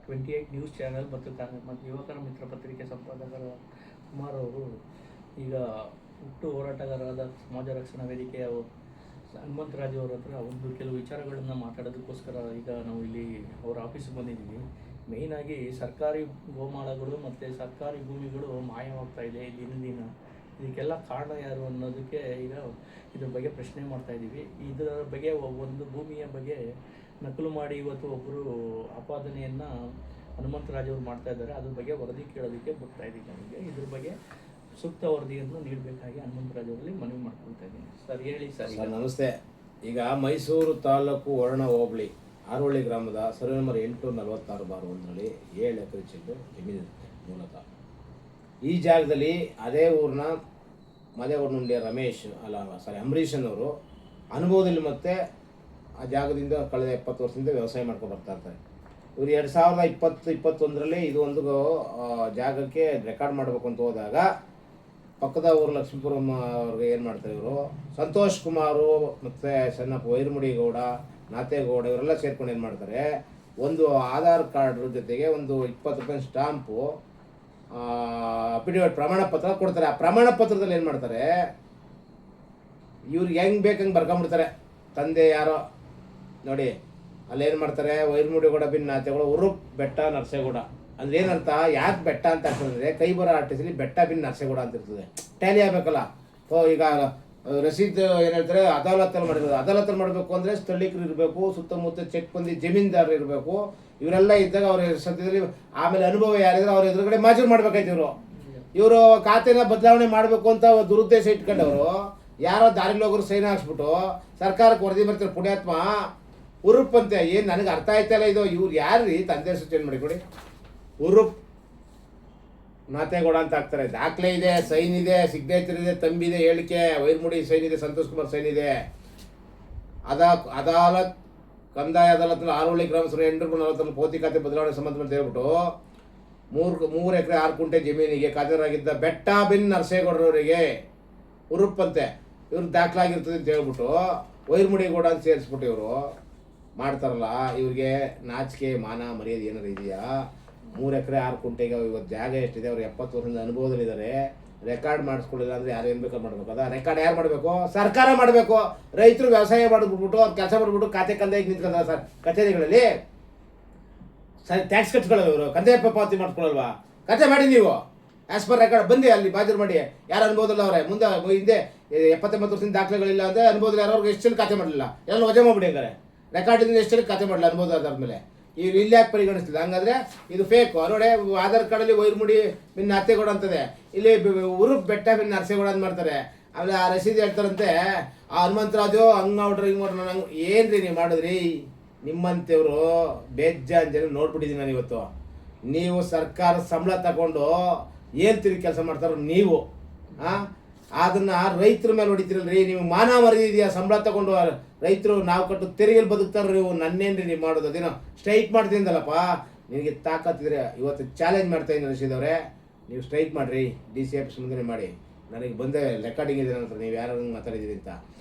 28 news channel ಮತ್ತು ಯುವಕರ ಮಿತ್ರ ಪತ್ರಿಕೆ ಸಂಪಾದಕರ ಕುಮಾರ್ ಅವರು ಈಗ ಹುಟ್ಟು ಹೋರಾಟಗಾರರಾದ ಸಮಾಜ ರಕ್ಷಣಾ ವೇದಿಕೆಯ ಹನುಮಂತರಾಜು ಅವರ ಹತ್ರ ಒಂದು ಕೆಲವು ವಿಚಾರಗಳನ್ನು ಮಾತಾಡೋದಕ್ಕೋಸ್ಕರ ಈಗ ನಾವು ಇಲ್ಲಿ ಅವರ ಆಫೀಸಿಗೆ ಬಂದಿದ್ದೀವಿ. ಮೇಯ್ನಾಗಿ ಸರ್ಕಾರಿ ಗೋಮಾಳಗಳು ಮತ್ತು ಸರ್ಕಾರಿ ಭೂಮಿಗಳು ಮಾಯವಾಗ್ತಾ ಇದೆ ದಿನ. ಇದಕ್ಕೆಲ್ಲ ಕಾರಣ ಯಾರು ಅನ್ನೋದಕ್ಕೆ ಈಗ ಇದ್ರ ಬಗ್ಗೆ ಪ್ರಶ್ನೆ ಮಾಡ್ತಾ ಇದ್ದೀವಿ. ಇದರ ಬಗ್ಗೆ ಒಂದು ಭೂಮಿಯ ಬಗ್ಗೆ ನಕಲು ಮಾಡಿ ಇವತ್ತು ಒಬ್ಬರು ಆಪಾದನೆಯನ್ನು ಹನುಮಂತರಾಜ್ ಅವರು ಮಾಡ್ತಾ ಇದ್ದಾರೆ. ಅದ್ರ ಬಗ್ಗೆ ವರದಿ ಕೇಳೋದಕ್ಕೆ ಬರ್ತಾ ಇದ್ದೀನಿ. ನನಗೆ ಇದ್ರ ಬಗ್ಗೆ ಸೂಕ್ತ ವರದಿಯನ್ನು ನೀಡಬೇಕಾಗಿ ಹನುಮಂತರಾಜ್ ಅವರಲ್ಲಿ ಮನವಿ ಮಾಡ್ಕೊಳ್ತಾ ಇದ್ದೀನಿ. ಸರ್ ಹೇಳಿ ಸರ್. ನಮಸ್ತೆ. ಈಗ ಮೈಸೂರು ತಾಲೂಕು ವರ್ಣ ಹೋಬಳಿ ಆರೋಳಿ ಗ್ರಾಮದ ಸರ್ವೆ ನಂಬರ್ 846/1ರಲ್ಲಿ 7 ಎಕರೆ ಜಮೀನಿರುತ್ತೆ ಮೂಲತಃ. ಈ ಜಾಗದಲ್ಲಿ ಅದೇ ಊರಿನ ಮದೇವರನುಂಡಿಯ ಅಂಬರೀಷನವರು ಅನುಭವದಲ್ಲಿ ಮತ್ತೆ ಆ ಜಾಗದಿಂದ ಕಳೆದ 70 ವರ್ಷದಿಂದ ವ್ಯವಸಾಯ ಮಾಡ್ಕೊಂಡು ಬರ್ತಾ ಇರ್ತಾರೆ. ಇವರು 2020-21ರಲ್ಲಿ ಇದು ಒಂದು ಜಾಗಕ್ಕೆ ರೆಕಾರ್ಡ್ ಮಾಡಬೇಕು ಅಂತ ಹೋದಾಗ ಪಕ್ಕದ ಊರು ಲಕ್ಷ್ಮೀಪುರಂ ಅವ್ರಿಗೆ ಏನು ಮಾಡ್ತಾರೆ, ಇವರು ಸಂತೋಷ್ ಕುಮಾರು ಮತ್ತು ಸಣ್ಣಪ್ಪ ವೈರಮುಡಿ ಗೌಡ, ನಾತೇಗೌಡ ಇವರೆಲ್ಲ ಸೇರ್ಕೊಂಡು ಏನು ಮಾಡ್ತಾರೆ, ಒಂದು ಆಧಾರ್ ಕಾರ್ಡ್ ಜೊತೆಗೆ ಒಂದು 20 ರೂಪಾಯಿ ಸ್ಟಾಂಪು ಅಫಿಡವಿಟ್ ಪ್ರಮಾಣ ಪತ್ರ ಕೊಡ್ತಾರೆ. ಆ ಪ್ರಮಾಣ ಪತ್ರದಲ್ಲಿ ಏನು ಮಾಡ್ತಾರೆ, ಇವ್ರಿಗೆ ಹೆಂಗೆ ಬೇಕಂಗೆ ಬರ್ಕೊಂಬಿಡ್ತಾರೆ. ತಂದೆ ಯಾರೋ ನೋಡಿ ಅಲ್ಲೇನು ಮಾಡ್ತಾರೆ, ವೈರಮುಡಿಗೌಡ ಬಿನ್ ನಾತೇಗೌಡ ಉರುಪ್ ಬೆಟ್ಟ ನರಸೇಗೌಡ ಅಂದ್ರೆ ಏನರ್ಥ, ಯಾಕೆ ಬೆಟ್ಟ ಅಂತ ಆಗ್ತದೆ, ಕೈ ಬರೋ ಆರ್ಟಿಸಲ್ಲಿ ಬೆಟ್ಟ ಬಿನ್ ನರಸೇಗೌಡ ಅಂತ ಇರ್ತದೆ. ಟ್ಯಾಲಿ ಆಗಬೇಕಲ್ಲ. ಈಗ ರಸೀದ್ ಏನು ಹೇಳ್ತಾರೆ, ಅದಾಲತ್ತಲ್ಲಿ ಮಾಡಿರೋದು. ಅದಾಲತ್ತಲ್ಲಿ ಮಾಡಬೇಕು ಅಂದರೆ ಸ್ಥಳೀಕರು ಇರಬೇಕು, ಸುತ್ತಮುತ್ತ ಚೆಕ್ ಬಂದು ಜಮೀನ್ದಾರರು ಇರಬೇಕು. ಇವರೆಲ್ಲ ಇದ್ದಾಗ ಅವ್ರ ಸದ್ಯದಲ್ಲಿ ಆಮೇಲೆ ಅನುಭವ ಯಾರಿದ್ರೆ ಅವ್ರ ಎದುರುಗಡೆ ಮಾಜೂರು ಮಾಡ್ಬೇಕಾಯ್ತು. ಇವರು ಖಾತೆನ ಬದಲಾವಣೆ ಮಾಡಬೇಕು ಅಂತ ದುರುದ್ದೇಶ ಇಟ್ಕೊಂಡವರು ಯಾರೋ ದಾರಿಲಿ ಹೋಗೋರು ಸೈನ್ ಹಾಕ್ಸ್ಬಿಟ್ಟು ಸರ್ಕಾರಕ್ಕೆ ವರದಿ ಬರ್ತಾರೆ. ಪುಣ್ಯಾತ್ಮ ಉರುಪ್ ಅಂತೆ. ಏನು ನನಗೆ ಅರ್ಥ ಆಯ್ತಲ್ಲ ಇದು, ಇವ್ರು ಯಾರ್ರೀ ತಂದೆ ಹೆಸರು ಚೇಂಜ್ ಮಾಡಿ ಕೊಡಿ. ಉರುಪ್ ನಾತೇಗೌಡ ಅಂತ ಹಾಕ್ತಾರೆ. ದಾಖಲೆ ಇದೆ, ಸೈನ್ ಇದೆ, ಸಿಗ್ನೇಚರ್ ಇದೆ, ತಂಬಿದೆ, ಹೇಳಿಕೆ, ವೈರಮುಡಿ ಸೈನ್ ಇದೆ, ಸಂತೋಷ್ ಕುಮಾರ್ ಸೈನ್ ಇದೆ. ಅದಾಲತ್ ಕಂದಾಯ ಅದಾಲತ್ನಲ್ಲಿ ಆರೋಳಿ ಗ್ರಾಮ ಸಭೆ 840 ಪೋತಿ ಖಾತೆ ಬದಲಾವಣೆ ಸಂಬಂಧ ಅಂತ ಹೇಳ್ಬಿಟ್ಟು 3 ಎಕರೆ 6 ಗುಂಟೆ ಜಮೀನಿಗೆ ಖಾತೆರಾಗಿದ್ದ ಬೆಟ್ಟ ಬಿನ್ ನರಸೇಗೌಡರವರಿಗೆ ಉರುಪ್ಪಂತೆ ಇವ್ರು ದಾಖಲಾಗಿರ್ತದೆ ಅಂತ ಹೇಳ್ಬಿಟ್ಟು ವೈರಮುಡಿಗೌಡ ಅಂತ ಸೇರಿಸ್ಬಿಟ್ಟು ಇವರು ಮಾಡ್ತಾರಲ್ಲ. ಇವ್ರಿಗೆ ನಾಚಿಕೆ ಮಾನ ಮರ್ಯಾದೆ ಏನಾರು ಇದೆಯಾ? 3 ಎಕರೆ 6 ಗುಂಟೆಗೆ ಇವತ್ತು ಜಾಗ ಎಷ್ಟಿದೆ, ಅವ್ರು 70 ವರ್ಷದಿಂದ ಅನುಭವದಲ್ಲಿದ್ದಾರೆ. ರೆಕಾರ್ಡ್ ಮಾಡಿಸ್ಕೊಳ್ಳಿಲ್ಲ ಅಂದರೆ ಯಾರು ಏನು ಬೇಕಾದ್ರೆ ಮಾಡಬೇಕು. ಅದ ರೆಕಾರ್ಡ್ ಯಾರು ಮಾಡಬೇಕು? ಸರ್ಕಾರ ಮಾಡಬೇಕು. ರೈತರು ವ್ಯವಸಾಯ ಮಾಡಿಬಿಟ್ಬಿಟ್ಟು ಅವ್ರು ಕೆಲಸ ಮಾಡಿಬಿಟ್ಟು ಖಾತೆ ಕಂದಾಯ ನಿಂತ್ಕೊಂಡ ಸರ್ ಕಚೇರಿಗಳಲ್ಲಿ ಸರಿ ಟ್ಯಾಕ್ಸ್ ಕಟ್ಕೊಳ್ಳೋದು. ಇವರು ಕಂದಾಯ ಪಾವತಿ ಮಾಡ್ಕೊಳ್ಳಲ್ವಾ? ಕತೆ ಮಾಡಿ ನೀವು ಆ್ಯಸ್ ಪರ್ ರೆಕಾರ್ಡ್ ಬಂದು ಅಲ್ಲಿ ಬಾಜರು ಮಾಡಿ. ಯಾರು ಅನುಭವದಲ್ಲ ಅವರೇ ಮುಂದೆ ಹಿಂದೆ 79 ವರ್ಷದಿಂದ ದಾಖಲೆಗಳಿಲ್ಲ ಅಂದರೆ ಅನುಭವದಲ್ಲಿ ಯಾರು ಎಷ್ಟು ಜನ ಖಾತೆ ಮಾಡಲಿಲ್ಲ, ಎಲ್ಲ ವಜಾ ಮಾಡಿಬಿಡಿ. ಹಂಗಾರೆ ರೆಕಾರ್ಡಿಂದ ಎಷ್ಟು ಜನ ಖಾತೆ ಮಾಡಲಿಲ್ಲ ಅನುಭವದ ಆಧಾರದ ಮೇಲೆ ಇವ್ರು ಇಲ್ಲಿ ಯಾಕೆ ಪರಿಗಣಿಸ್ತಿಲ್ಲ? ಹಂಗಾದ್ರೆ ಇದು ಫೇಕು. ನೋಡಿ ಆಧಾರ್ ಕಾರ್ಡಲ್ಲಿ ವೈರಮುಡಿ ಬಿನ್ ನಾತೇಗೌಡ ಅಂತದೆ, ಇಲ್ಲಿ ಉರುಪ್ ಬೆಟ್ಟ ಬಿನ್ ನರಸೇಗೌಡ ಅಂತ ಮಾಡ್ತಾರೆ. ಆಮೇಲೆ ಆ ರಸೀದಿ ಹೇಳ್ತಾರಂತೆ, ಆ ಹನುಮಂತರಾಜು ಹಂಗೆ ಮಾಡ್ರಿ ಹಿಂಗೆ ಮಾಡ್ರಿ. ನಂಗೆ ಏನ್ರಿ ನೀವು ಮಾಡಿದ್ರಿ? ನಿಮ್ಮಂತೆಯವರು ಬೇಜಾನ್ ಜನ ನೋಡ್ಬಿಟ್ಟಿದ್ದೀನಿ ನಾನು ಇವತ್ತು. ನೀವು ಸರ್ಕಾರ ಸಂಬಳ ತಗೊಂಡು ಏನು ತಿರುಗಿ ಕೆಲಸ ಮಾಡ್ತಾರೋ ನೀವು ಅದನ್ನ ರೈತರ ಮೇಲೆ ಹೊಡಿತೀರಲ್ರಿ. ನೀವು ಮಾನ ಮರ್ಯಾದೆ ಇದೆಯಾ? ಸಂಬಳ ತಗೊಂಡು ರೈತರು ನಾವು ಕಟ್ಟು ತೆರಿಗೆಲ್ಲಿ ಬದುಕ್ತಾರ ನೀವು. ನನ್ನೇನ್ರಿ ನೀವು ಮಾಡೋದು? ಅದೇನೋ ಸ್ಟ್ರೈಕ್ ಮಾಡ್ತೀನಲ್ಲಪ್ಪ, ನಿನಗೆ ತಾಕತ್ತಿದ್ರೆ ಇವತ್ತು ಚಾಲೆಂಜ್ ಮಾಡ್ತಾ ಇದ್ದೀನಿ ರಶೀದ್ ಅವರೇ, ನೀವು ಸ್ಟ್ರೈಕ್ ಮಾಡಿರಿ, DCF ಮುಂದೆ ಮಾಡಿ. ನನಗೆ ಬಂದೆ ರೆಕಾರ್ಡಿಂಗ್ ಇದೆ ನಂತರ ನೀವು ಯಾರು ಮಾತಾಡಿದ್ದೀರಿ ಅಂತ.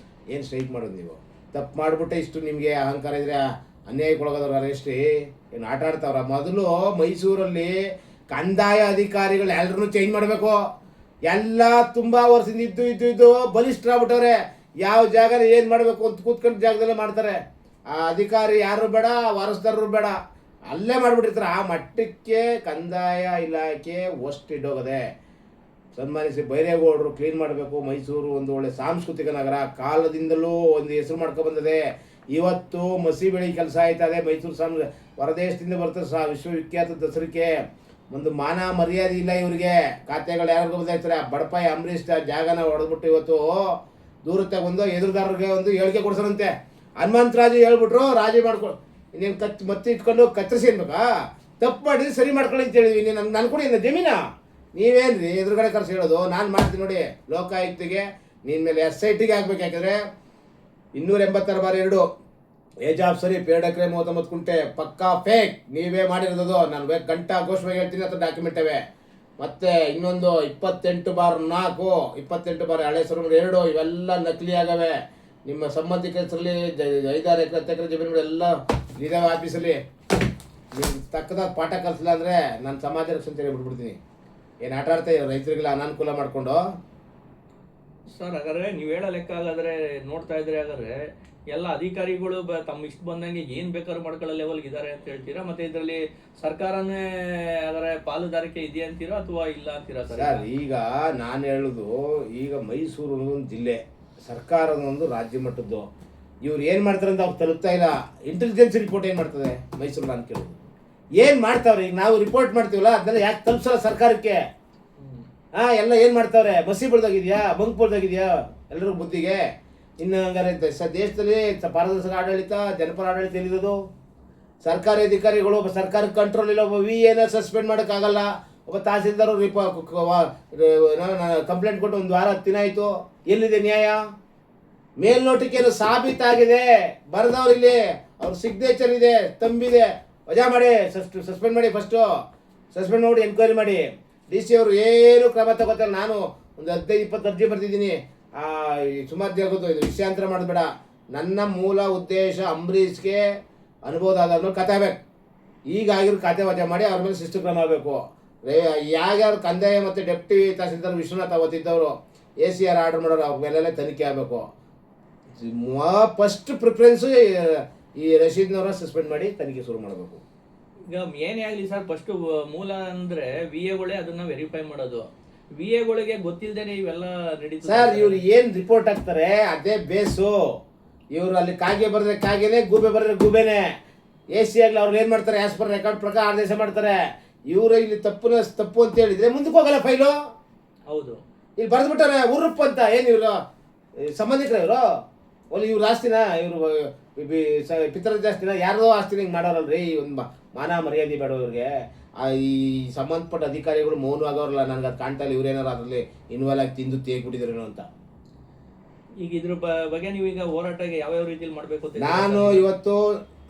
ಏನು ಸ್ಟ್ರೈಕ್ ಮಾಡೋದು? ನೀವು ತಪ್ಪು ಮಾಡಿಬಿಟ್ಟೆ ಇಷ್ಟು ನಿಮಗೆ ಅಹಂಕಾರ ಇದ್ರೆ ಅನ್ಯಾಯಕ್ಕೊಳಗೋದವ್ರು ಅರೆಸ್ಟ್ರಿ ಏನು ಆಟ ಆಡ್ತಾವ್ರ? ಮೊದಲು ಮೈಸೂರಲ್ಲಿ ಕಂದಾಯ ಅಧಿಕಾರಿಗಳು ಎಲ್ಲರೂ ಚೇಂಜ್ ಮಾಡಬೇಕು. ಎಲ್ಲ ತುಂಬ ವರ್ಷದಿಂದ ಇದ್ದು ಬಲಿಷ್ಠರಾಗ್ಬಿಟ್ಟವ್ರೆ. ಯಾವ ಜಾಗ ಏನು ಮಾಡಬೇಕು ಅಂತ ಕೂತ್ಕೊಂಡು ಜಾಗದಲ್ಲೇ ಮಾಡ್ತಾರೆ. ಆ ಅಧಿಕಾರಿ ಯಾರು ಬೇಡ, ವಾರಸ್ದಾರರು ಬೇಡ, ಅಲ್ಲೇ ಮಾಡಿಬಿಟ್ಟಿರ್ತಾರೆ. ಆ ಮಟ್ಟಕ್ಕೆ ಕಂದಾಯ ಇಲಾಖೆ ಇಡೋಗದೆ. ಸನ್ಮಾನಿಸಿ ಬೈರೇಗೌಡರು ಕ್ಲೀನ್ ಮಾಡಬೇಕು. ಮೈಸೂರು ಒಂದು ಒಳ್ಳೆ ಸಾಂಸ್ಕೃತಿಕ ನಗರ, ಕಾಲದಿಂದಲೂ ಒಂದು ಹೆಸರು ಮಾಡ್ಕೊಬಂದಿದೆ. ಇವತ್ತು ಮಸಿ ಬೆಳಿ ಕೆಲಸ ಆಯ್ತದೆ. ಮೈಸೂರು ಹೊರದೇಶದಿಂದ ಬರ್ತಾರೆ ವಿಶ್ವವಿಖ್ಯಾತ ದಸರಕ್ಕೆ. ಒಂದು ಮಾನ ಮರ್ಯಾದೆ ಇಲ್ಲ ಇವ್ರಿಗೆ. ಖಾತೆಗಳು ಯಾರಿಗೂ ಬದಲಾಯಿಸ್ತಾರೆ. ಬಡಪಾಯಿ ಅಂಬರೀಷ್ ಜಾಗನ ಹೊಡೆದ್ಬಿಟ್ಟು ಇವತ್ತು ದೂರ ತಗೊಂಡು ಎದುರುದಾರರಿಗೆ ಒಂದು ಹೇಳಿಕೆ ಕೊಡ್ಸೋರಂತೆ. ಹನುಮಂತರಾಜು ಹೇಳ್ಬಿಟ್ರು ರಾಜಿ ಮಾಡ್ಕೊಂಡು ಇನ್ನೇನು ಮತ್ತೆ ಇಟ್ಕೊಂಡು ಕತ್ತರಿಸಿ ಅನ್ಬೇಕಾ? ತಪ್ಪು ಮಾಡಿದ್ರೆ ಸರಿ ಮಾಡ್ಕೊಳ್ಳಿ ಅಂತ ಹೇಳಿದ್ವಿ. ನೀನು ನಾನು ಕೂಡ ಇನ್ನು ಜಮೀನ ನೀವೇನ್ರಿ ಎದುರುಗಡೆ ಕರ್ಸಿ ಹೇಳೋದು? ನಾನು ಮಾಡ್ತೀನಿ ನೋಡಿ. ಲೋಕಾಯುಕ್ತಿಗೆ ನಿನ್ನ ಮೇಲೆ SITಗೆ ಹಾಕ್ಬೇಕು. ಯಾಕಂದರೆ 286/2 ಏಜ್ ಆಫ್ ಸರಿ 2 ಎಕರೆ 39 ಗುಂಟೆ ಪಕ್ಕಾ ಫೇಕ್. ನೀವೇ ಮಾಡಿರೋದು. ನಾನು ಗಂಟಾ ಘೋಷವಾಗಿ ಹೇಳ್ತೀನಿ ಅಂತ ಡಾಕ್ಯುಮೆಂಟ್ ಇವೆ. ಮತ್ತು ಇನ್ನೊಂದು 28/4 28 ಹಳೆ ಸರ್ವೆ 2 ಇವೆಲ್ಲ ನಕಲಿ ಆಗವೆ. ನಿಮ್ಮ ಸಂಬಂಧಿಕರಲ್ಲಿ 5-6 ಎಕರೆ 10 ಎಕರೆ ಜಮೀನುಗಳೆಲ್ಲ ಇದಾವೆ ಆಫೀಸಲ್ಲಿ. ನೀವು ತಕ್ಕದಾದ ಪಾಠ ಕಲಿಸಿಲ್ಲ ಅಂದರೆ ನಾನು ಸಮಾಜ ರಕ್ಷಣೆ ಬಿಟ್ಬಿಡ್ತೀನಿ. ಏನು ಆಟ ಆಡ್ತಾ ಇರೋ ರೈತರಿಗೆಲ್ಲ ಅನಾನುಕೂಲ ಮಾಡಿಕೊಂಡು. ಸರ್ ಹಾಗಾದ್ರೆ ನೀವು ಹೇಳೋ ಲೆಕ್ಕ ಹಾಗಾದ್ರೆ ನೋಡ್ತಾ ಇದ್ರೆ ಹಾಗಾದ್ರೆ ಎಲ್ಲ ಅಧಿಕಾರಿಗಳು ತಮ್ಮ ಇಷ್ಟ ಬಂದಂಗೆ ಏನ್ ಬೇಕಾದ್ರೂ ಮಾಡ್ಕೊಳ್ಳೋ ಲೆವೆಲ್ಗೆ ಇದ್ದಾರೆ ಅಂತ ಹೇಳ್ತೀರಾ? ಮತ್ತೆ ಇದರಲ್ಲಿ ಸರ್ಕಾರನೇ ಅದರ ಪಾಲುದಾರಿಕೆ ಇದೆ ಅಂತೀರಾ ಅಥವಾ ಇಲ್ಲ ಅಂತೀರಾ ಸರ್? ಸರ್ ಈಗ ನಾನು ಹೇಳೋದು, ಈಗ ಮೈಸೂರು ಒಂದು ಜಿಲ್ಲೆ, ಸರ್ಕಾರದ ಒಂದು ರಾಜ್ಯ ಮಟ್ಟದ್ದು. ಇವ್ರು ಏನು ಮಾಡ್ತಾರೆ ಅಂತ ಅವ್ರು ತಲುಪ್ತಾ ಇಲ್ಲ. ಇಂಟೆಲಿಜೆನ್ಸ್ ರಿಪೋರ್ಟ್ ಏನು ಮಾಡ್ತದೆ ಮೈಸೂರಲ್ಲಿ ಅಂತ ಕೇಳೋದು. ಏನು ಮಾಡ್ತಾವ್ರೆ? ಈಗ ನಾವು ರಿಪೋರ್ಟ್ ಮಾಡ್ತೀವಲ್ಲ, ಅದನ್ನೆಲ್ಲ ಯಾಕೆ ತಲುಪಿಸಲ್ಲ ಸರ್ಕಾರಕ್ಕೆ? ಎಲ್ಲ ಏನು ಮಾಡ್ತಾವ್ರೆ? ಬಸ್ಸಿ ಬಳ್ದಾಗಿದೆಯಾ, ಬಂಕ್ ಬಳ್ದಾಗಿದೆಯಾ ಎಲ್ಲರಿಗೂ ಬುದ್ಧಿಗೆ? ಇನ್ನು ಹಂಗಾರೆ ದೇಶದಲ್ಲಿ ಪಾರದರ್ಶಕ ಆಡಳಿತ, ಜನಪರ ಆಡಳಿತ ಎಲ್ಲಿರೋದು? ಸರ್ಕಾರಿ ಅಧಿಕಾರಿಗಳು, ಒಬ್ಬ ಸರ್ಕಾರಕ್ಕೆ ಕಂಟ್ರೋಲ್ ಇಲ್ಲ, ಒಬ್ಬ VA ಸಸ್ಪೆಂಡ್ ಮಾಡೋಕ್ಕಾಗಲ್ಲ, ಒಬ್ಬ ತಹಸೀಲ್ದಾರ್ ಕಂಪ್ಲೇಂಟ್ ಕೊಟ್ಟು 1 ವಾರ 10 ದಿನ ಆಯಿತು. ಎಲ್ಲಿದೆ ನ್ಯಾಯ? ಮೇಲ್ನೋಟಕ್ಕೇನು ಸಾಬೀತಾಗಿದೆ, ಬರೆದವ್ರಿಲ್ಲಿ ಅವ್ರ ಸಿಗ್ನೇಚರ್ ಇದೆ, ತಂಬಿದೆ, ವಜಾ ಮಾಡಿ, ಸಸ್ಪೆಂಡ್ ಮಾಡಿ, ಫಸ್ಟು ಸಸ್ಪೆಂಡ್ ಮಾಡಿ ಎನ್ಕ್ವೈರಿ ಮಾಡಿ. DC ಅವರು ಏನು ಕ್ರಮ ತಗೋತಾರೆ? ನಾನು ಒಂದು 15-20 ಅರ್ಜಿ ಬರ್ತಿದ್ದೀನಿ. ಸುಮಾರು ಆಗೋದು, ಇದು ವಿಷಯಾಂತರ ಮಾಡಬೇಡ. ನನ್ನ ಮೂಲ ಉದ್ದೇಶ ಅಂಬರೀಷ್ಗೆ ಅನುಭವದಾದವ್ರ ಕತೆ ಬೇಕು. ಈಗಾಗಿರೋ ಖಾತೆ ವಜಾ ಮಾಡಿ ಅವ್ರ ಮೇಲೆ ಶಿಸ್ತು ಕ್ರಮ ಆಗಬೇಕು. ಯಾರ್ಯಾರು ಕಂದಾಯ ಮತ್ತು ಡೆಪ್ಟಿ ತಹಸೀಲ್ದಾರ್ ವಿಶ್ವನಾಥ್ ಅವತ್ತಿದ್ದವರು ACR ಆರ್ಡರ್ ಮಾಡೋರು, ಅವ್ರ ಮೇಲೆಲ್ಲ ತನಿಖೆ ಆಗಬೇಕು. ಫಸ್ಟ್ ಪ್ರಿಫರೆನ್ಸು ಈ ರಶೀದ್ನವರ ಸಸ್ಪೆಂಡ್ ಮಾಡಿ ತನಿಖೆ ಶುರು ಮಾಡಬೇಕು. ಈಗ ಏನೇ ಆಗಲಿ ಸರ್, ಫಸ್ಟ್ ಮೂಲ ಅಂದ್ರೆ VAಗಳೇ ಅದನ್ನ ವೆರಿಫೈ ಮಾಡೋದು. VAಗಳಿಗೆ ಗೊತ್ತಿಲ್ಲದೇನೆ ಇವೆಲ್ಲ ನಡೀತದೆ ಸರ್. ಇವ್ರು ಏನು ರಿಪೋರ್ಟ್ ಹಾಕ್ತಾರೆ ಅದೇ ಬೇಸು. ಇವರು ಅಲ್ಲಿ ಕಾಗೆ ಬರೆದ್ರೆ ಕಾಗೆನೆ, ಗೂಬೆ ಬರೆದ್ರೆ ಗೂಬೆನೆ. ACR ಅವ್ರು ಏನು ಮಾಡ್ತಾರೆ? ಆಸ್ ಪರ್ ರೆಕಾರ್ಡ್ ಪ್ರಕಾರ ಆದೇಶ ಮಾಡ್ತಾರೆ. ಇವರು ಇಲ್ಲಿ ತಪ್ಪು ಅಂತ ಹೇಳಿದ್ರೆ ಮುಂದಕ್ಕೆ ಹೋಗಲ್ಲ ಫೈಲು. ಹೌದು, ಇಲ್ಲಿ ಬರೆದ್ಬಿಟ್ಟಾರೆ ಉರುಪ್ ಅಂತ. ಏನು ಇವರು ಸಂಬಂಧಿಕರ ಇವರು? ಒಲ್ಲಿ ಇವ್ರ ಆಸ್ತಿನ, ಇವರು ಪಿತೃ ಜಾಸ್ತಿನ, ಯಾರ್ದೋ ಆಸ್ತಿನ ಹಿಂಗೆ ಮಾಡೋರಲ್ರಿ. ಒಂದು ಮಾನ ಮರ್ಯಾದೆ ಬೇಡ ಇವ್ರಿಗೆ. ಈ ಸಂಬಂಧಪಟ್ಟ ಅಧಿಕಾರಿಗಳು ಮೌನವಾಗವ್ರಲ್ಲ. ನನಗೆ ಅದು ಕಾಣ್ತಾ ಇಲ್ಲ ಇವ್ರೇನಾರು ಅದರಲ್ಲಿ ಇನ್ವಾಲ್ವ್ ಆಗಿ ತಿಂದು ತೇಗ್ಬಿಟ್ಟಿದ್ರೇನೋ ಅಂತ. ಈಗ ಇದ್ರ ಬಗ್ಗೆ ನೀವು ಈಗ ಹೋರಾಟಕ್ಕೆ ಯಾವ್ಯಾವ ರೀತಿಯಲ್ಲಿ ಮಾಡಬೇಕು ಅಂತ ನಾನು ಇವತ್ತು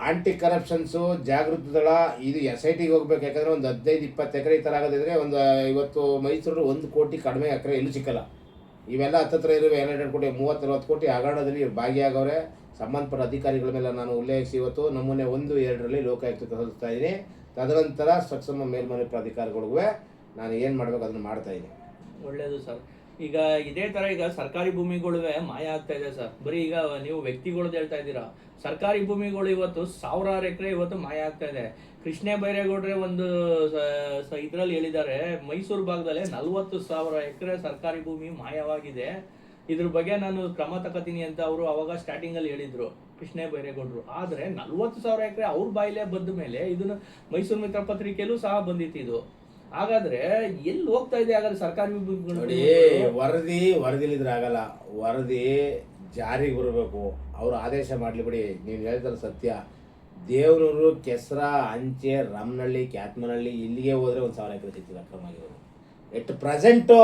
ಆಂಟಿ ಕರಪ್ಷನ್ಸು ಜಾಗೃತಿ ದಳ ಇದು SITಗೆ ಹೋಗ್ಬೇಕು. ಯಾಕಂದರೆ ಒಂದು 15-20 ಎಕರೆ ಈ ಥರ ಆಗೋದಿದ್ರೆ ಒಂದು ಇವತ್ತು ಮೈಸೂರು 1 ಕೋಟಿ ಕಡಿಮೆ ಎಕರೆ ಎಲ್ಲೂ ಸಿಕ್ಕಲ್ಲ. ಇವೆಲ್ಲ ಹತ್ತತ್ರ ಇರುವೆ 2 ಕೋಟಿ 30-40 ಕೋಟಿ ಹಗರಣದಲ್ಲಿ ಭಾಗಿಯಾಗವ್ರೆ. ಸಂಬಂಧಪಟ್ಟ ಅಧಿಕಾರಿಗಳ ಮೇಲೆ ನಾನು ಉಲ್ಲೇಖಿಸಿ ಇವತ್ತು ನಮೂನೆ 1-2ರಲ್ಲಿ ಲೋಕಾಯುಕ್ತ ಸಲ್ಲಿಸ್ತಾ ಇದ್ದೀನಿ. ತದನಂತರ ಸಕ್ಷಮ ಮೇಲ್ಮನೆ ಪ್ರಾಧಿಕಾರಗಳಿಗೂ ನಾನು ಏನು ಮಾಡಬೇಕು ಅದನ್ನು ಮಾಡ್ತಾ ಇದ್ದೀನಿ. ಒಳ್ಳೆಯದು ಸರ್. ಈಗ ಇದೇ ಥರ ಈಗ ಸರ್ಕಾರಿ ಭೂಮಿಗಳುವೆ ಮಾಯ ಆಗ್ತಾ ಇದೆ ಸರ್. ಬರೀ ಈಗ ನೀವು ವ್ಯಕ್ತಿಗಳದ್ದು ಹೇಳ್ತಾ ಇದ್ದೀರಾ, ಸರ್ಕಾರಿ ಭೂಮಿಗಳು ಇವತ್ತು 1000 ಎಕರೆ ಇವತ್ತು ಮಾಯ ಆಗ್ತಾ ಇದೆ. ಕೃಷ್ಣ ಬೈರೇಗೌಡ್ರೆ ಒಂದು ಇದರಲ್ಲಿ ಹೇಳಿದ್ದಾರೆ, ಮೈಸೂರು ಭಾಗದಲ್ಲೇ 40,000 ಎಕರೆ ಸರ್ಕಾರಿ ಭೂಮಿ ಮಾಯವಾಗಿದೆ. ಇದ್ರ ಬಗ್ಗೆ ನಾನು ಕ್ರಮ ತಗೋತೀನಿ ಅಂತ ಅವರು ಅವಾಗ ಸ್ಟಾರ್ಟಿಂಗಲ್ಲಿ ಹೇಳಿದ್ರು ಕೃಷ್ಣ ಬೈರೇಗೌಡರು. ಆದರೆ 40,000 ಎಕರೆ ಅವ್ರ ಬಾಯಿಲೆ ಬಂದ ಮೇಲೆ ಇದನ್ನು ಮೈಸೂರು ಮಿತ್ರ ಪತ್ರಿಕೆಯಲ್ಲೂ ಸಹ ಬಂದಿತ್ತು ಇದು. ಹಾಗಾದ್ರೆ ಎಲ್ಲಿ ಹೋಗ್ತಾ ಇದೆ ಹಾಗಾದ್ರೆ ಸರ್ಕಾರಿ ನೋಡಿ? ವರದಿಲಿದ್ರೆ ಆಗಲ್ಲ. ವರದಿ ಜಾರಿಗೆ ಬರಬೇಕು. ಅವರು ಆದೇಶ ಮಾಡಲಿ ಬಿಡಿ. ನೀವು ಹೇಳ್ತಾರೆ ಸತ್ಯ. ದೇವನೂರು, ಕೆಸರ, ಅಂಚೆ, ರಾಮನಹಳ್ಳಿ, ಕ್ಯಾತ್ಮನಹಳ್ಳಿ ಇಲ್ಲಿಗೆ ಹೋದರೆ 1,000 ಎಕರೆ ಸಿಗ್ತದೆ ಅಕ್ರಮ ಆಗಿರೋದು. ಎಟ್ ಪ್ರೆಸೆಂಟು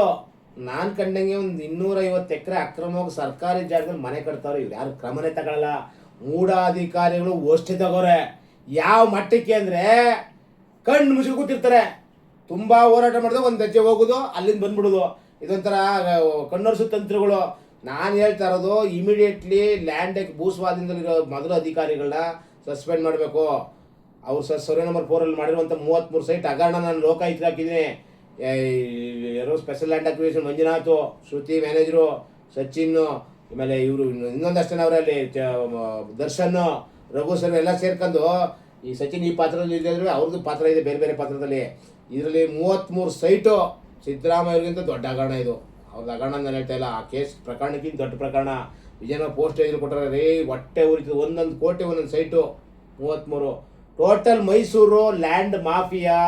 ನಾನು ಕಂಡಂಗೆ ಒಂದು 250 ಎಕರೆ ಅಕ್ರಮವಾಗಿ ಸರ್ಕಾರಿ ಜಾಗದಲ್ಲಿ ಮನೆ ಕಟ್ತಾವ್ರೆ. ಇವ್ರು ಯಾರು ಕ್ರಮನೇ ತಗೊಳ್ಳಲ್ಲ. ಮೂಢಾಧಿಕಾರಿಗಳು ಅಷ್ಟೇ ತಗೋರೆ. ಯಾವ ಮಟ್ಟಕ್ಕೆ ಅಂದರೆ ಕಣ್ಣು ಮುಚ್ಚಿ ಕೂತಿರ್ತಾರೆ. ತುಂಬ ಹೋರಾಟ ಮಾಡಿದ್ರೆ ಒಂದು ಹೆಜ್ಜೆ ಹೋಗೋದು, ಅಲ್ಲಿಂದ ಬಂದ್ಬಿಡೋದು. ಇದೊಂಥರ ಕಣ್ಣೊರೆಸೋ ತಂತ್ರಗಳು. ನಾನು ಹೇಳ್ತಾ ಇರೋದು ಇಮಿಡಿಯೇಟ್ಲಿ ಲ್ಯಾಂಡ್ ಭೂಸ್ವಾಧೀನದಲ್ಲಿರೋ ಮೊದಲು ಅಧಿಕಾರಿಗಳನ್ನ ಸಸ್ಪೆಂಡ್ ಮಾಡಬೇಕು. ಅವ್ರು ಸರ್ವೆ ನಂಬರ್ 4 ಮಾಡಿರುವಂಥ 33 ಸೈಟ್ ಹಗರಣ ನಾನು ಲೋಕಾಯುಕ್ತ ಹಾಕಿದ್ದೀನಿ. ಯಾರೋ ಸ್ಪೆಷಲ್ ಲ್ಯಾಂಡ್ ಅಕ್ವಿಸಿಷನ್ ಮಂಜುನಾಥ್, ಶ್ರುತಿ ಮ್ಯಾನೇಜರು, ಸಚಿನ್, ಆಮೇಲೆ ಇವರು ಇನ್ನೊಂದಷ್ಟು ಅವರಲ್ಲಿ ದರ್ಶನ್, ರಘು ಸರ್ ಎಲ್ಲ ಸೇರ್ಕೊಂಡು ಈ ಸಚಿನ್ ಈ ಪಾತ್ರದಲ್ಲಿ ಇದ್ದರೆ ಅವ್ರದ್ದು ಪಾತ್ರ ಇದೆ ಬೇರೆ ಬೇರೆ ಪಾತ್ರದಲ್ಲಿ. ಇದರಲ್ಲಿ 33 ಸೈಟು ಸಿದ್ದರಾಮಯ್ಯವ್ರಿಗಿಂತ ದೊಡ್ಡ ಹಗರಣ ಇದು. ಅವ್ರದ್ದು ಹಗರಣ ನಾನು ಹೇಳ್ತಾ ಇಲ್ಲ, ಆ ಕೇಸ್ ಪ್ರಕರಣಕ್ಕಿಂತ ದೊಡ್ಡ ಪ್ರಕರಣ. ವಿಜಯನಗರ ಪೋಸ್ಟ್ ಸ್ಟೇಜಲ್ಲಿ ಕೊಟ್ಟರೆ ರೀ ಹೊಟ್ಟೆ ಉರಿತದೆ. 1 ಕೋಟಿ 1 site 33. Total Mysuru land mafia,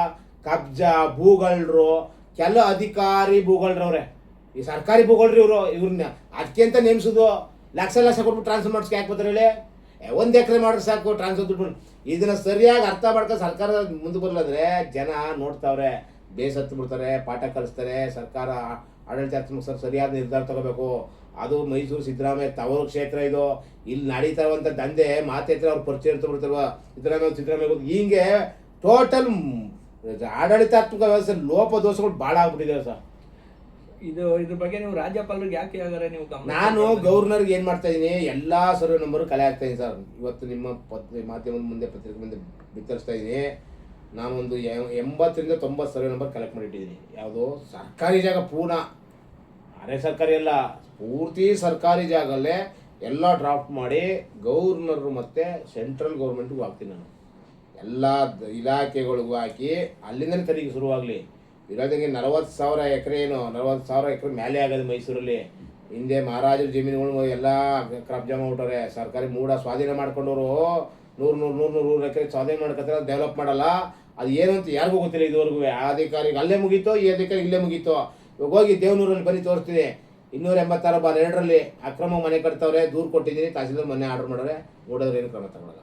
ಕಬ್ಜಾ, ಭೂಗಳ್ರು, ಕೆಲ ಅಧಿಕಾರಿ ಭೂಗಳ್ರವ್ರೆ. ಈ ಸರ್ಕಾರಿ ಭೂಗಳ್ರಿ ಇವ್ರನ್ನ ಅದಕ್ಕೆ ಅಂತ ನೇಮಿಸೋದು. ಲಕ್ಷ ಕೊಟ್ಬಿಟ್ಟು ಟ್ರಾನ್ಸ್ಫರ್ ಮಾಡಿಸ್ಕೆ ಯಾಕೆ ಬರ್ತಾರೆ ಹೇಳಿ? 1 ಎಕರೆ ಮಾಡಿದ್ರೆ ಸಾಕು ಟ್ರಾನ್ಸ್ಫರ್ ದುಡ್ಡು. ಇದನ್ನು ಸರಿಯಾಗಿ ಅರ್ಥ ಮಾಡ್ಕೊಂಡು ಸರ್ಕಾರ ಮುಂದೆ ಬರಲಾದ್ರೆ ಜನ ನೋಡ್ತಾವ್ರೆ, ಬೇಸತ್ತು ಬಿಡ್ತಾರೆ, ಪಾಠ ಕಲಿಸ್ತಾರೆ. ಸರ್ಕಾರ ಆಡಳಿತಾತ್ಮಕ ಸರಿಯಾದ ನಿರ್ಧಾರ ತಗೋಬೇಕು. ಅದು ಮೈಸೂರು ಸಿದ್ದರಾಮಯ್ಯ ತವರು ಕ್ಷೇತ್ರ ಇದು. ಇಲ್ಲಿ ನಡೀತಾ ಇರುವಂಥ ದಂಧೆ ಮಾತೇತ್ರ ಅವ್ರು ಪರಿಚಯ ಇರ್ತಬಿಡ್ತಾರಲ್ವ ಸಿದ್ದರಾಮಯ್ಯ ಹಿಂಗೆ ಟೋಟಲ್ ಆಡಳಿತಾತ್ಮಕ ವ್ಯವಸ್ಥೆ ಲೋಪದೋಷಗಳು ಭಾಳ ಆಗ್ಬಿಟ್ಟಿದೆ ಸರ್. ಇದ್ರ ಬಗ್ಗೆ ನೀವು ರಾಜ್ಯಪಾಲರಿಗೆ ಯಾಕೆ ಹಾಗಾದ್ರೆ ನೀವು ನಾನು ಗವರ್ನರ್ಗೆ ಏನು ಮಾಡ್ತಾ ಇದ್ದೀನಿ, ಎಲ್ಲ ಸರ್ವೆ ನಂಬರು ಕಲೆ ಆಗ್ತಾ ಇದ್ದೀನಿ ಸರ್. ಇವತ್ತು ನಿಮ್ಮ ಮಾಧ್ಯಮದ ಮುಂದೆ ಪತ್ರಿಕೆ ಮುಂದೆ ಬಿತ್ತರಿಸ್ತಾ ಇದ್ದೀನಿ. ನಾನೊಂದು 80ರಿಂದ 90 ಸರ್ವೆ ನಂಬರ್ ಕಲೆಕ್ಟ್ ಮಾಡಿಟ್ಟಿದ್ದೀನಿ. ಯಾವುದೋ ಸರ್ಕಾರಿ ಜಾಗ ಪೂರ್ಣ, ಅರೆ ಸರ್ಕಾರಿ ಅಲ್ಲ, ಪೂರ್ತಿ ಸರ್ಕಾರಿ ಜಾಗಲ್ಲೇ ಎಲ್ಲ ಡ್ರಾಫ್ಟ್ ಮಾಡಿ ಗೌರ್ನರು ಮತ್ತು ಸೆಂಟ್ರಲ್ ಗೌರ್ಮೆಂಟ್ಗೂ ಹಾಕ್ತೀನಿ ನಾನು. ಎಲ್ಲ ಇಲಾಖೆಗಳಿಗೂ ಹಾಕಿ ಅಲ್ಲಿಂದಲೇ ತನಿಖೆ ಶುರುವಾಗಲಿ. ಇರೋದಂಗೆ 40,000 ಎಕರೆ, ಏನು 40,000 ಎಕರೆ ಮೇಲೆ ಆಗೋದು ಮೈಸೂರಲ್ಲಿ. ಹಿಂದೆ ಮಹಾರಾಜರ ಜಮೀನುಗಳು ಎಲ್ಲ ಕಬ್ಜಾ ಮಾಡ್ಬಿಟ್ಟವ್ರೆ. ಸರ್ಕಾರಿ ಮೂಡ ಸ್ವಾಧೀನ ಮಾಡ್ಕೊಂಡವರು 100 ಎಕರೆ ಸ್ವಾಧೀನ ಮಾಡ್ಕೊತಾರೆ, ಡೆವಲಪ್ ಮಾಡಲ್ಲ. ಅದು ಏನು ಅಂತ ಯಾರಿಗೂ ಗೊತ್ತಿಲ್ಲ ಇದುವರೆಗೂ. ಆ ಅಧಿಕಾರಿಗೆ ಅಲ್ಲೇ ಮುಗೀತೋ, ಈ ಅಧಿಕಾರಿ ಇಲ್ಲೇ ಮುಗೀತೋ. ಇವಾಗ ಹೋಗಿ ದೇವನೂರಲ್ಲಿ ಬನ್ನಿ ತೋರಿಸ್ತೀನಿ. 286/2ರಲ್ಲಿ ಅಕ್ರಮ ಮನೆ ಕಟ್ತವ್ರೆ, ದೂರು ಕೊಟ್ಟಿದ್ದೀನಿ. ತಹಸೀಲ್ದಾರ್ ಮೊನ್ನೆ ಆರ್ಡರ್ ಮಾಡೋರೆ, ನೋಡಿದ್ರೆ ಏನು ಕ್ರಮ ತಗೊಳ್ಳಲ್ಲ.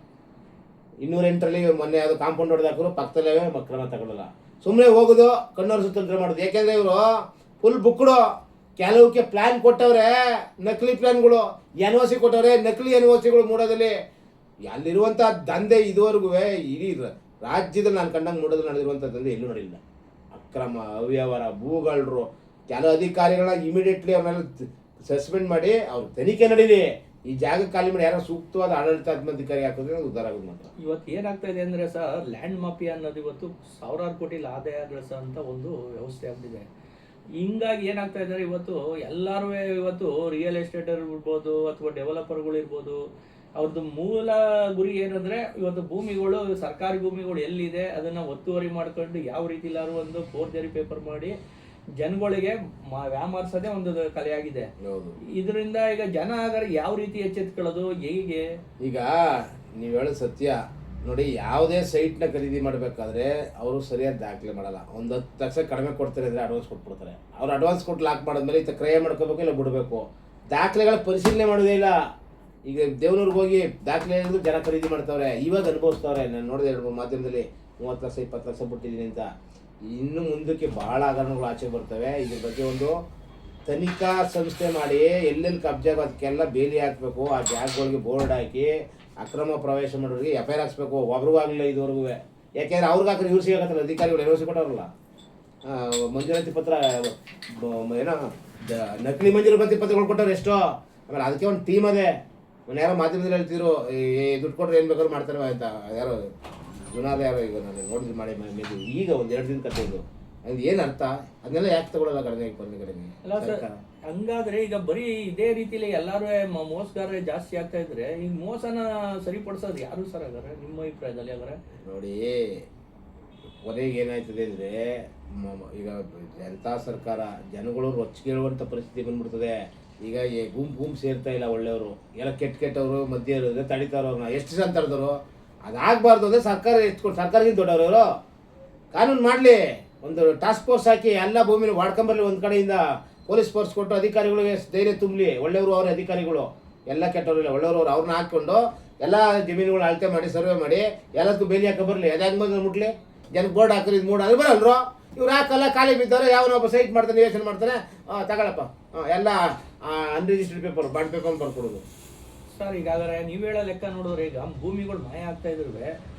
208ರಲ್ಲಿ ಮೊನ್ನೆ ಅದು ಕಾಂಪೌಂಡ್ ಹೊಡೆದಾಕರು, ಪಕ್ಕದಲ್ಲೇ ಕ್ರಮ ತಗೊಳ್ಳಲ್ಲ. ಸುಮ್ಮನೆ ಹೋಗೋದು, ಕಣ್ಣವ್ರ ಸುತ್ತಂತ್ರ ಮಾಡೋದು. ಯಾಕೆಂದರೆ ಇವರು ಫುಲ್ ಬುಕ್ಡು. ಕೆಲವಕ್ಕೆ ಪ್ಲ್ಯಾನ್ ಕೊಟ್ಟವ್ರೆ, ನಕಲಿ ಪ್ಲ್ಯಾನ್ಗಳು. NOC ಕೊಟ್ಟವ್ರೆ, ನಕಲಿ NOCಗಳು ಮೂಡೋದಲ್ಲಿ. ಅಲ್ಲಿರುವಂಥ ದಂಧೆ ಇದುವರೆಗೂ ಇಡೀ ರಾಜ್ಯದಲ್ಲಿ ನಾನು ಕಂಡಂಗೆ ಮೂಡೋದು ನಡೆದಿರುವಂಥ ದಂಧೆ ಎಲ್ಲೂ ನಡೆಯಿಲ್ಲ. ಅಕ್ರಮ, ಅವ್ಯವಹಾರ, ಭೂಗಳ್ರು, ಕೆಲವು ಅಧಿಕಾರಿಗಳನ್ನ ಇಮಿಡಿಯೇಟ್ಲಿ ಅವ್ರನ್ನೆಲ್ಲ ಸಸ್ಪೆಂಡ್ ಮಾಡಿ ಅವ್ರ ತನಿಖೆ ನಡೀಲಿ. ಈ ಜಾಗ ಖಾಲಿ ಮಾಡಿ ಯಾರೋ ಸೂಕ್ತವಾದ ಆಡಳಿತಾತ್ಮಧಿಕಾರಿ ಹಾಕಿದ್ರೆ ಉದ್ಧಾರ ಆಗೋದು ಮಾತ್ರ. ಇವತ್ತು ಏನಾಗ್ತಾ ಇದೆ ಅಂದರೆ ಸರ್, ಲ್ಯಾಂಡ್ ಮಾಫಿಯಾ ಅನ್ನೋದು ಇವತ್ತು ಸಾವಿರಾರು ಕೋಟಿ ಆದಾಯ ಗಳಿಸೋ ಅಂತ ಒಂದು ವ್ಯವಸ್ಥೆ ಆಗ್ತಿದೆ. ಹಿಂಗಾಗಿ ಏನಾಗ್ತಾ ಇದ್ದಾರೆ, ಇವತ್ತು ಎಲ್ಲರೂ ಇವತ್ತು ರಿಯಲ್ ಎಸ್ಟೇಟರ್ ಇರ್ಬೋದು ಅಥವಾ ಡೆವಲಪರ್ಗಳು ಇರ್ಬೋದು, ಅವ್ರದ್ದು ಮೂಲ ಗುರಿ ಏನಂದರೆ ಇವತ್ತು ಭೂಮಿಗಳು, ಸರ್ಕಾರಿ ಭೂಮಿಗಳು ಎಲ್ಲಿದೆ ಅದನ್ನು ಒತ್ತುವರಿ ಮಾಡ್ಕೊಂಡು ಯಾವ ರೀತಿ ಇಲ್ಲಾರು ಒಂದು ಫೋರ್ಜರಿ ಪೇಪರ್ ಮಾಡಿ ಜನಗಳಿಗೆ ವ್ಯಾಮರ್ಸೋದೇ ಒಂದು ಕಲೆಯಾಗಿದೆ. ಇದರಿಂದ ಈಗ ಜನ ಆಗರ ಯಾವ ರೀತಿ ಎಚ್ಚೆತ್ಕೊಳ್ಳೋದು ಹೇಗೆ? ಈಗ ನೀವು ಹೇಳೋದು ಸತ್ಯ ನೋಡಿ. ಯಾವುದೇ ಸೈಟ್ನ ಖರೀದಿ ಮಾಡಬೇಕಾದ್ರೆ ಅವರು ಸರಿಯಾದ ದಾಖಲೆ ಮಾಡಲ್ಲ. ಒಂದು 10 ಲಕ್ಷ ಕಡಿಮೆ ಕೊಡ್ತಾರೆ ಅಂದರೆ ಅಡ್ವಾನ್ಸ್ ಕೊಟ್ಬಿಡ್ತಾರೆ. ಅವ್ರು ಅಡ್ವಾನ್ಸ್ ಕೊಟ್ಟು ಲಾಕ್ ಮಾಡಿದ್ಮೇಲೆ ಇತ್ತ ಕ್ರಯ ಮಾಡ್ಕೋಬೇಕು, ಇಲ್ಲ ಬಿಡಬೇಕು. ದಾಖಲೆಗಳ ಪರಿಶೀಲನೆ ಮಾಡೋದೇ ಇಲ್ಲ. ಈಗ ದೇವನೂರಿಗೆ ಹೋಗಿ ದಾಖಲೆ ಹೇಳಿದ್ರು ಜನ ಖರೀದಿ ಮಾಡ್ತಾವ್ರೆ, ಇವಾಗ ಅನುಭವಿಸ್ತವ್ರೆ. ನಾನು ನೋಡಿದೆ 2-3 ಮಾಧ್ಯಮದಲ್ಲಿ 30 ಲಕ್ಷ 20 ಲಕ್ಷ ಬಿಟ್ಟಿದ್ದೀನಿ ಅಂತ. ಇನ್ನು ಮುಂದಕ್ಕೆ ಭಾಳ ಹಗರಣಗಳು ಆಚೆ ಬರ್ತವೆ. ಇದ್ರ ಬಗ್ಗೆ ಒಂದು ತನಿಖಾ ಸಂಸ್ಥೆ ಮಾಡಿ ಎಲ್ಲೆಲ್ಲಿ ಕಬ್ಜಾ ಅದಕ್ಕೆಲ್ಲ ಬೇಲಿ ಹಾಕಬೇಕು. ಆ ಜಾಗಗಳಿಗೆ ಬೋರ್ಡ್ ಹಾಕಿ ಅಕ್ರಮ ಪ್ರವೇಶ ಮಾಡೋರಿಗೆ FIR ಹಾಕ್ಸ್ಬೇಕು. ಒಬ್ರಿಗೂ ಆಗಲಿಲ್ಲ ಇದುವರೆಗೂ. ಯಾಕೆಂದರೆ ಅವ್ರಿಗೆ ಹಾಕಿದ್ರೆ ಇವ್ರು ಸಿಗತ್ತಲ್ಲ, ಅಧಿಕಾರಿಗಳು NOC ಕೊಟ್ಟವ್ರಲ್ಲ. ಮಂಜೂರಾತಿ ಪತ್ರ ಏನೋ ನಕಲಿ ಮಂಜೂರಾತಿ ಪತ್ರಗಳು ಕೊಟ್ಟವ್ರು ಎಷ್ಟೋ. ಆಮೇಲೆ ಅದಕ್ಕೆ ಒಂದು ಟೀಮ್ ಅದೇ. ಯಾರೋ ಮಾಧ್ಯಮದಲ್ಲಿ ಹೇಳ್ತಿದ್ರು, ದುಡ್ಡು ಕೊಟ್ಟರೆ ಏನು ಬೇಕಾದ್ರೂ ಮಾಡ್ತಾರೆ ಅಂತ. ಯಾರೋ ಜುನಾದ ಯಾರೋ ಈಗ ನಾನು ನೋಡಿದ್ರು ಮಾಡಿ ಈಗ ಒಂದು 2 ದಿನ ಕತೆ ಇದು. ಅದು ಏನು ಅರ್ಥ? ಅದನ್ನೆಲ್ಲ ಯಾಕೆ ತಗೊಳ್ಳಲ್ಲ ಕಡಿಮೆ ಕಡೆಗೆ? ಅಲ್ಲ ಸರ್, ಹಂಗಾದ್ರೆ ಈಗ ಬರೀ ಇದೇ ರೀತಿಲಿ ಎಲ್ಲರೂ ಮೋಸಗಾರರೇ ಜಾಸ್ತಿ ಆಗ್ತಾ ಇದ್ರೆ ಈ ಮೋಸನ ಸರಿಪಡಿಸೋದು ಯಾರು ಸರ್ ಹಾಗಾದ್ರೆ ನಿಮ್ಮ ಅಭಿಪ್ರಾಯದಲ್ಲಿ? ಹಾಗಾದ್ರೆ ನೋಡಿ, ಕೊನೆಗೆ ಏನಾಯ್ತದೆ ಅಂದರೆ ಈಗ ಜನತಾ ಸರ್ಕಾರ ಜನಗಳು ರೊಚ್ಚಿಗೇಳುವಂಥ ಪರಿಸ್ಥಿತಿ ಬಂದ್ಬಿಡ್ತದೆ. ಈಗ ಗುಂಪು ಸೇರ್ತಾ ಇಲ್ಲ ಒಳ್ಳೆಯವರು, ಎಲ್ಲ ಕೆಟ್ಟವರು ಮಧ್ಯೆ ಇರೋದ್ರೆ ತಡಿತಾರೋ ಅವ್ರನ್ನ. ಎಷ್ಟು ಜನ ತಡೆದವರು? ಅದಾಗಬಾರ್ದು ಅಂದರೆ ಸರ್ಕಾರಕ್ಕಿಂತ ದೊಡ್ಡವರು ಇವರು. ಕಾನೂನು ಮಾಡಲಿ, ಒಂದು ಟಾಸ್ಕ್ ಫೋರ್ಸ್ ಹಾಕಿ ಎಲ್ಲ ಭೂಮಿನ ವಾಡ್ಕೊಂಬರ್ಲಿ. ಒಂದು ಕಡೆಯಿಂದ ಪೊಲೀಸ್ ಫೋರ್ಸ್ ಕೊಟ್ಟು ಅಧಿಕಾರಿಗಳಿಗೆ ಧೈರ್ಯ ತುಂಬಲಿ. ಒಳ್ಳೆಯವರು ಅವ್ರ ಅಧಿಕಾರಿಗಳು, ಎಲ್ಲ ಕೆಟ್ಟವರಿಲ್ಲ, ಒಳ್ಳೆಯವರು ಅವ್ರನ್ನ ಹಾಕ್ಕೊಂಡು ಎಲ್ಲ ಜಮೀನುಗಳು ಅಳತೆ ಮಾಡಿ ಸರ್ವೆ ಮಾಡಿ ಎಲ್ಲದಕ್ಕೂ ಬೇಲಿ ಹಾಕೋ ಬರಲಿ. ಅದಾದ ಮೇಲೆ ಮುಟ್ಲಿ. ಜನಕ್ಕೆ ಬೋರ್ಡ್ ಹಾಕಿರಿ, ಇದು ಮೂಡ್ ಅದು ಬರಲ್ರು. ಇವ್ರು ಹಾಕಲ್ಲ, ಖಾಲಿ ಬಿದ್ದವ್ರೆ. ಯಾವನೊಬ್ಬ ಸೈಟ್ ಮಾಡ್ತಾನೆ, ನಿವೇಶನ ಮಾಡ್ತಾನೆ, ತಗೊಳಪ್ಪ ಎಲ್ಲ ಅನ್ರಿಜಿಸ್ಟರ್ಡ್ ಪೇಪರ್, ಬಾಂಡ್ ಪೇಪರ್ ಬರ್ಕೊಡೋದು. ಸರ್, ಈಗಾಗಲೇ ನೀವು ಹೇಳೋ ಲೆಕ್ಕ ನೋಡಿದ್ರೆ ಈಗ ಭೂಮಿಗಳು ಮಾಯ ಆಗ್ತಾ ಇದ್ರು.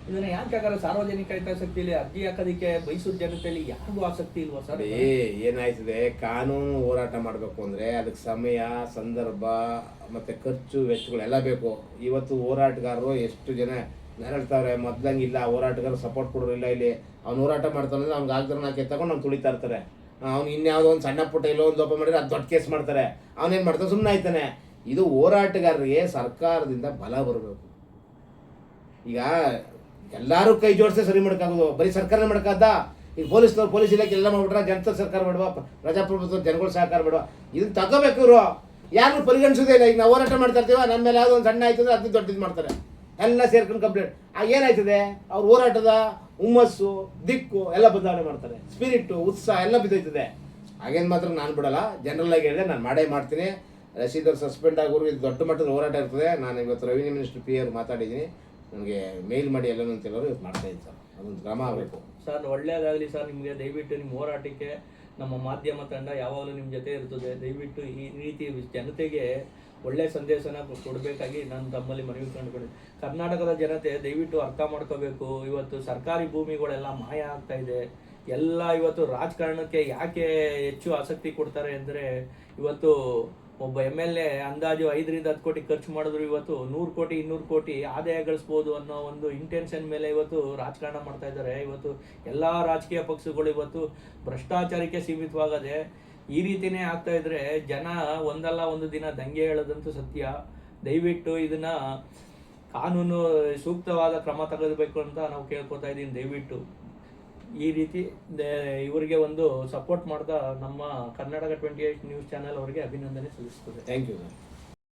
ಇದನ್ನ ಯಾಕೆ ಹಾಗಾದ್ರೆ ಸಾರ್ವಜನಿಕ ಹಿತಾಸಕ್ತಿಯಲ್ಲಿ ಅರ್ಜಿ ಹಾಕೋದಕ್ಕೆ ಬಯಸುವ ಜನತೆಯಲ್ಲಿ ಯಾರಿಗೂ ಆಸಕ್ತಿ ಇಲ್ವಾ ಸರ್? ಏನಾಯ್ತದೆ, ಕಾನೂನು ಹೋರಾಟ ಮಾಡಬೇಕು ಅಂದರೆ ಅದಕ್ಕೆ ಸಮಯ, ಸಂದರ್ಭ ಮತ್ತು ಖರ್ಚು ವೆಚ್ಚಗಳೆಲ್ಲ ಬೇಕು. ಇವತ್ತು ಹೋರಾಟಗಾರರು ಎಷ್ಟು ಜನ ನೆರಳ್ತಾವ್ರೆ, ಮೊದ್ಲಂಗಿಲ್ಲ. ಹೋರಾಟಗಾರರು ಸಪೋರ್ಟ್ ಕೊಡೋರಿಲ್ಲ ಇಲ್ಲಿ. ಅವ್ನು ಹೋರಾಟ ಮಾಡ್ತಾನೆ, ಅವ್ನಿಗೆ ಆಗ್ದಾರ ನಾಕೆ ತಗೊಂಡು ಅವ್ನು ತುಳಿತಾ ಇರ್ತಾರೆ. ಅವ್ನು ಇನ್ಯಾವುದೋ ಒಂದು ಸಣ್ಣ ಪುಟ್ಟ ಎಲ್ಲೋ ಒಂದು ಲೋಪ ಮಾಡಿದ್ರೆ ಅದು ದೊಡ್ಡ ಕೇಸ್ ಮಾಡ್ತಾರೆ. ಅವನೇನು ಮಾಡ್ತಾನೆ, ಸುಮ್ಮನೆ ಆಯ್ತಾನೆ. ಇದು ಹೋರಾಟಗಾರರಿಗೆ ಸರ್ಕಾರದಿಂದ ಬಲ ಬರಬೇಕು. ಈಗ ಎಲ್ಲರೂ ಕೈ ಜೋಡಿಸಿ ಸರಿ ಮಾಡೋಕ್ಕಾಗೋದು, ಬರೀ ಸರ್ಕಾರನೇ ಮಾಡೋಕ್ಕಾದ? ಈಗ ಪೊಲೀಸ್ ಇಲಾಖೆ ಎಲ್ಲ ಮಾಡ್ಬಿಟ್ರೆ ಜನತಾ ಸರ್ಕಾರ ಬೇಡವಾ, ಪ್ರಜಾಪ್ರಭುತ್ವ ಜನಗಳು ಸಹಕಾರ ಬೇಡವಾ? ಇದನ್ನು ತಗೋಬೇಕು ಇವರು. ಯಾರು ಪರಿಗಣಿಸೋದೇ ಇಲ್ಲ. ಈಗ ನಾವು ಹೋರಾಟ ಮಾಡ್ತಾ ಇರ್ತೀವ, ನಮ್ಮ ಮೇಲೆ ಯಾವುದೋ ಒಂದು ಸಣ್ಣ ಆಯ್ತದೆ ಅದನ್ನ ದೊಡ್ಡದು ಮಾಡ್ತಾರೆ. ಎಲ್ಲ ಸೇರ್ಕೊಂಡು ಕಂಪ್ಲೇಂಟ್. ಏನಾಯ್ತದೆ, ಅವ್ರ ಹೋರಾಟದ ಹುಮ್ಮಸ್ಸು, ದಿಕ್ಕು ಎಲ್ಲ ಬದಲಾವಣೆ ಮಾಡ್ತಾರೆ. ಸ್ಪಿರಿಟ್ಟು, ಉತ್ಸಾಹ ಎಲ್ಲ ಬಿದ್ದೋಯ್ತದೆ. ಹಾಗೇನು ಮಾತ್ರ ನಾನು ಬಿಡಲ್ಲ. ಜನರಲ್ ಆಗಿ ಹೇಳಿದೆ, ನಾನು ಮಾಡೇ ಮಾಡ್ತೀನಿ. ರಶೀದವ್ರು ಸಸ್ಪೆಂಡ್ ಆಗೋರು ಇದು ದೊಡ್ಡ ಮಟ್ಟದ ಹೋರಾಟ ಇರ್ತದೆ. ನಾನು ಇವತ್ತು ರೆವಿನ್ಯೂ ಮಿನಿಸ್ಟರ್ ಪಿ ಅವ್ರು ಮಾತಾಡಿದ್ದೀನಿ. ನನಗೆ ಮೇಲ್ ಮಾಡಿ ಎಲ್ಲನೂ ಅಂತ ಹೇಳೋರು ಇವತ್ತು ಮಾಡ್ತಾ ಇದ್ದೀನಿ ಸರ್. ಅದೊಂದು ಕ್ರಮ ಆಗಬೇಕು ಸರ್. ಒಳ್ಳೆಯದಾಗಲಿ ಸರ್ ನಿಮಗೆ. ದಯವಿಟ್ಟು ನಿಮ್ಮ ಹೋರಾಟಕ್ಕೆ ನಮ್ಮ ಮಾಧ್ಯಮ ತಂಡ ಯಾವಾಗಲೂ ನಿಮ್ಮ ಜೊತೆ ಇರ್ತದೆ. ದಯವಿಟ್ಟು ಈ ರೀತಿ ಜನತೆಗೆ ಒಳ್ಳೆಯ ಸಂದೇಶನ ಕೊಡಬೇಕಾಗಿ ನಾನು ತಮ್ಮಲ್ಲಿ ಮನವಿ ಕಂಡುಕೊಂಡೆ. ಕರ್ನಾಟಕದ ಜನತೆ ದಯವಿಟ್ಟು ಅರ್ಥ ಮಾಡ್ಕೋಬೇಕು. ಇವತ್ತು ಸರ್ಕಾರಿ ಭೂಮಿಗಳೆಲ್ಲ ಮಾಯ ಆಗ್ತಾ ಇದೆ. ಎಲ್ಲ ಇವತ್ತು ರಾಜಕಾರಣಕ್ಕೆ ಯಾಕೆ ಹೆಚ್ಚು ಆಸಕ್ತಿ ಕೊಡ್ತಾರೆ ಅಂದರೆ ಇವತ್ತು ಒಬ್ಬ MLA ಅಂದಾಜು 5-10 ಕೋಟಿ ಖರ್ಚು ಮಾಡಿದ್ರು ಇವತ್ತು 100 ಕೋಟಿ 200 ಕೋಟಿ ಆದಾಯ ಗಳಿಸ್ಬೋದು ಅನ್ನೋ ಒಂದು ಇಂಟೆನ್ಷನ್ ಮೇಲೆ ಇವತ್ತು ರಾಜಕಾರಣ ಮಾಡ್ತಾ ಇದ್ದಾರೆ. ಇವತ್ತು ಎಲ್ಲ ರಾಜಕೀಯ ಪಕ್ಷಗಳು ಇವತ್ತು ಭ್ರಷ್ಟಾಚಾರಕ್ಕೆ ಸೀಮಿತವಾಗದೆ ಈ ರೀತಿನೇ ಆಗ್ತಾ ಇದ್ರೆ ಜನ ಒಂದಲ್ಲ ಒಂದು ದಿನ ದಂಗೆ ಹೇಳೋದಂತೂ ಸತ್ಯ. ದಯವಿಟ್ಟು ಇದನ್ನ ಕಾನೂನು ಸೂಕ್ತವಾದ ಕ್ರಮ ತೆಗೆದುಬೇಕು ಅಂತ ನಾವು ಕೇಳ್ಕೊತಾ ಇದ್ದೀನಿ. ದಯವಿಟ್ಟು ಈ ರೀತಿ ಇವರಿಗೆ ಒಂದು ಸಪೋರ್ಟ್ ಮಾಡ್ತಾ ನಮ್ಮ ಕರ್ನಾಟಕ 28 ನ್ಯೂಸ್ ಚಾನೆಲ್ ಅವರಿಗೆ ಅಭಿನಂದನೆ ಸಲ್ಲಿಸ್ತದೆ. Thank you sir.